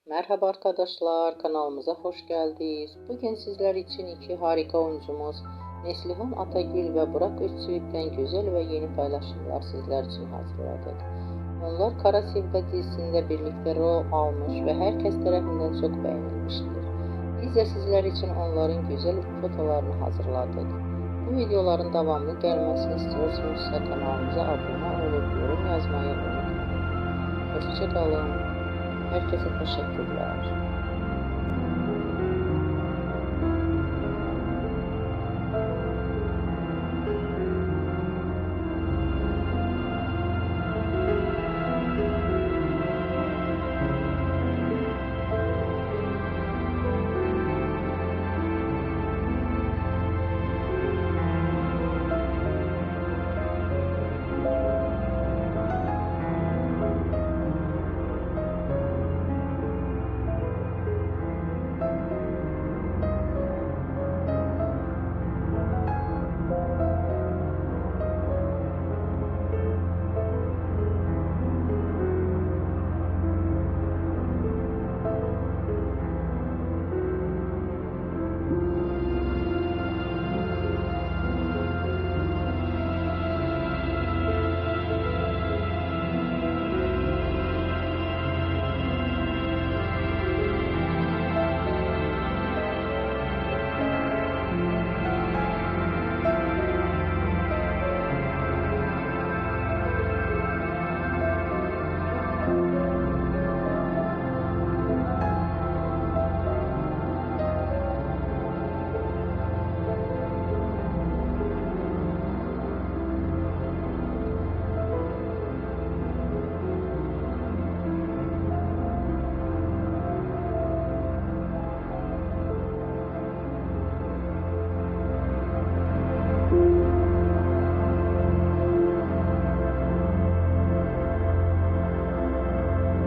Merhaba arkadaşlar, kanalımıza hoş geldiniz. Bugün sizler için iki harika oyuncumuz Neslihan Atagül ve Burak Özçivit'ten güzel ve yeni paylaşımlar sizler için hazırladık. Onlar Kara Sevda dizisinde birlikte rol almış ve herkes tarafından çok beğenilmiştir. Biz de sizler için onların güzel fotolarını hazırladık. Bu videoların devamlı gelmesini istiyorsanız kanalımıza abone olup yorum yazmayı unutmayın. Hoşçakalın. Herkese teşekkürler.